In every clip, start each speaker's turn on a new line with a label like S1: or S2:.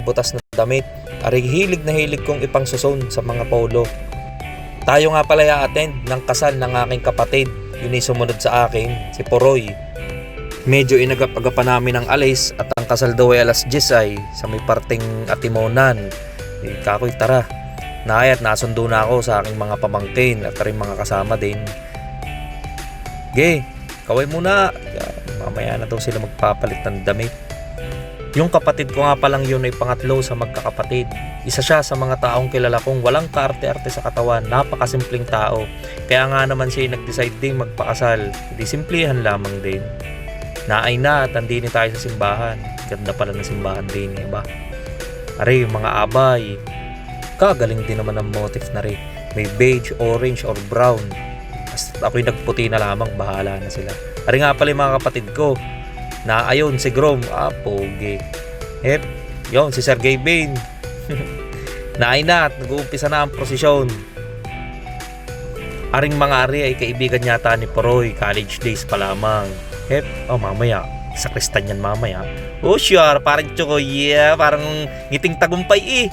S1: butas na damit. Aray hilig na hilig kong ipangsuson sa mga polo. Tayo nga pala i-attend ng kasal ng aking kapatid. Yun ay sumunod sa akin, si Poroy. Medyo inagap-agapan namin ang alis at ang kasal daw ay alas 10 ay sa may parting Atimonan. Kakoy tara. Naayat nasundo na ako sa aking mga pamangkin at rin mga kasama din. Kaway muna. Mamaya na daw sila magpapalit ng damit. Yung kapatid ko nga palang yun ay pangatlo sa magkakapatid. Isa siya sa mga taong kilala kong walang kaarte-arte sa katawan, napakasimpleng tao. Kaya nga naman siya nag-decide ding magpakasal. Hindi simplihan lamang din. Naay na at andini tayo sa simbahan. Ganda pala ng simbahan din, ba? Aray, mga abay. Kagaling din naman ang motif na rin. May beige, orange, or brown. Basta ako'y nagputi na lamang, bahala na sila. Aray nga pala yung mga kapatid ko. Ayun, si Grom. Pogi. Yun, si Sergey Bain. Naay na at nag-uumpisa na ang prosesyon. Aring mga ari ay kaibigan yata ni Poroy. College days pa lamang. Mamaya. Sakristan yan mamaya. Sure. Parang chokoy. Parang ngiting tagumpay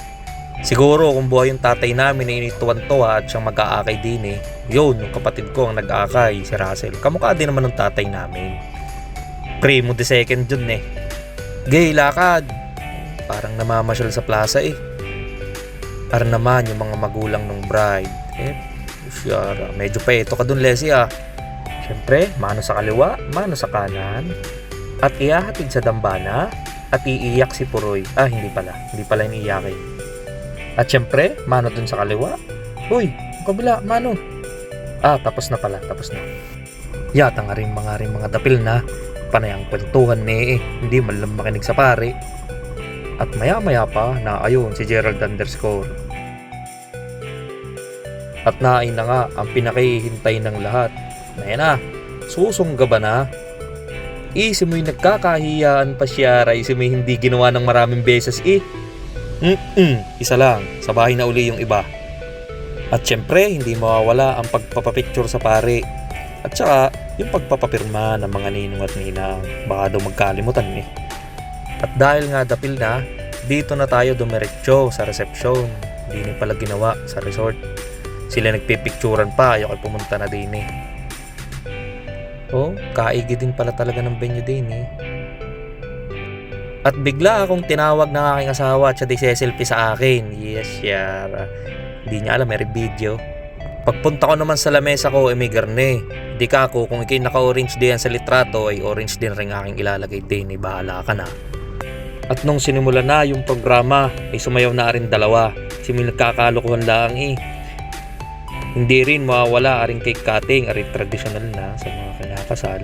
S1: Siguro kung buhay yung tatay namin na inituwan-tuwa at siyang mag-aakay din Yun, yung kapatid ko ang nag-aakay, si Russell. Kamukha din naman ng tatay namin. Primo de second dun lakad. Parang namamasyal sa plaza Para naman yung mga magulang ng bride. Medyo pa ito ka dun, Leslie Siyempre, mano sa kaliwa, mano sa kanan. At ihahatid sa dambana. At iiyak si Puroy. Hindi pala iniiyakin. At siyempre, mano dun sa kaliwa. Uy, ang kabila, mano. Tapos na. Yata nga rin mga dapil na. Panay ang kwentuhan hindi man lang makinig sa pare. At maya pa na ayun si Gerald underscore. At naay na nga ang pinakihintay ng lahat. Na susungga ba na? Si mo'y nagkakahiyaan pa siya, si mo'y hindi ginawa ng maraming beses Isa lang, sa bahay na uli yung iba. At syempre, hindi mawawala ang pagpapapicture sa pare. At saka, yung pagpapapirma ng mga ninong at ninang. Baka daw magkalimutan At dahil nga dapil na, dito na tayo dumiretso sa resepsyon. Hindi pala ginawa sa resort. Sila nagpipicturan pa, ayaw ay pumunta na din kaigi din pala talaga ng venue din At bigla akong tinawag ng aking asawa at siya di selfie sa akin. Yes, Yara. Hindi niya alam, may video. Pagpunta ko naman sa lamesa ko, may garne. Di ka ako, kung ikay naka-orange din sa litrato, ay orange din ring aking ilalagay din. Bahala ka na. At nung sinimula na yung programa, ay sumayaw na rin dalawa. May nagkakalokohan lang Hindi rin mawawala aring cake cutting, aring traditional na sa mga kinakasal.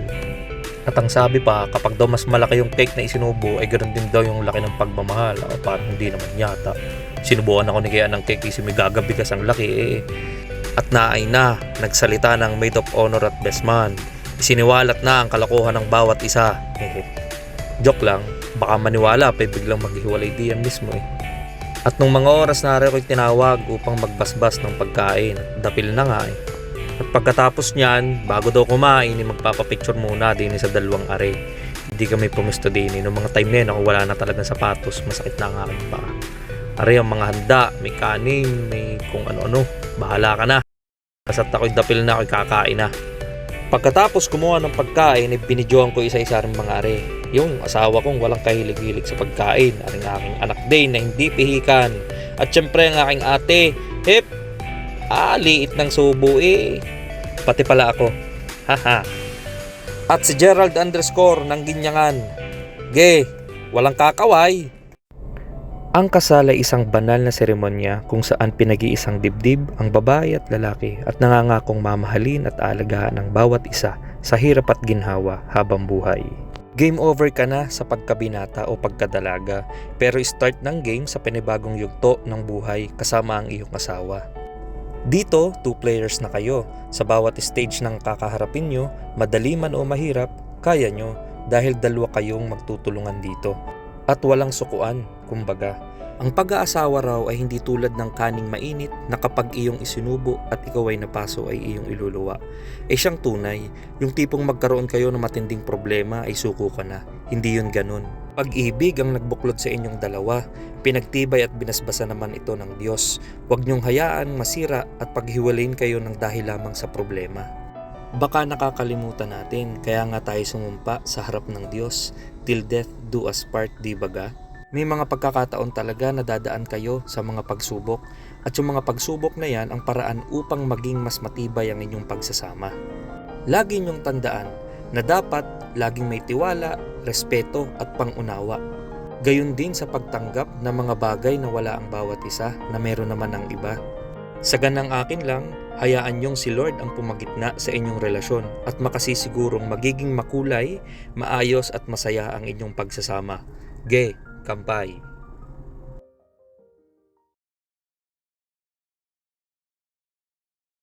S1: At ang sabi pa, kapag daw mas malaki yung cake na isinubo, ay ganoon din daw yung laki ng pagmamahal. Parang hindi naman yata. Sinubuan ako ni Kaya ng cake kasi may gagabigas ang laki At naay na, nagsalita ng maid of honor at best man. Isiniwalat na ang kalokohan ng bawat isa. Joke lang, baka maniwala pa biglang maghiwalay diyan mismo At nung mga oras na ako'y tinawag upang magbasbas ng pagkain. Dapil na nga At pagkatapos niyan, bago daw kumain, magpapapicture muna din sa dalawang are. Hindi kami pumisto din Noong mga time na yun, ako wala na talagang sapatos. Masakit na ang aking paa. Are ang mga handa, may kanin, may kung ano-ano. Bahala ka na. Kasa't ako'y dapil na, ako'y kakain na. Pagkatapos kumuha ng pagkain, binidyoan ko isa-isa rin mga are. Yung asawa kong walang kahilig-hilig sa pagkain. Aring aking anak din na hindi pihikan. At syempre ang aking ate, liit ng subo Pati pala ako. Haha. At si Gerald underscore ng Ginyangan. Walang kakaway. Ang kasal ay isang banal na seremonya kung saan pinag-iisang dibdib ang babae at lalaki at nangangakong mamahalin at alagaan ng bawat isa sa hirap at ginhawa habang buhay. Game over ka na sa pagkabinata o pagkadalaga, pero start ng game sa panibagong yugto ng buhay kasama ang iyong asawa. Dito, 2 players na kayo. Sa bawat stage ng kakaharapin nyo, madali man o mahirap, kaya nyo dahil dalawa kayong magtutulungan dito. At walang sukuan, kumbaga. Ang pag-aasawa raw ay hindi tulad ng kaning mainit na kapag iyong isinubo at ikaw ay napaso ay iyong iluluwa. Siyang tunay, yung tipong magkaroon kayo ng matinding problema ay suko ka na. Hindi yun ganun. Pag-ibig ang nagbuklod sa inyong dalawa, pinagtibay at binasbasa naman ito ng Diyos. Huwag niyong hayaan masira at paghiwalayin kayo ng dahil lamang sa problema. Baka nakakalimutan natin, kaya nga tayo sumumpa sa harap ng Diyos, till death do us part, di ba ga? May mga pagkakataon talaga na dadaan kayo sa mga pagsubok, at yung mga pagsubok na yan ang paraan upang maging mas matibay ang inyong pagsasama. Lagi niyong tandaan na dapat laging may tiwala, respeto at pangunawa. Gayon din sa pagtanggap ng mga bagay na wala ang bawat isa na meron naman ang iba. Sa ganang akin lang, hayaan niyong si Lord ang pumagitna sa inyong relasyon at makasisigurong magiging makulay, maayos at masaya ang inyong pagsasama. Ge, kampay.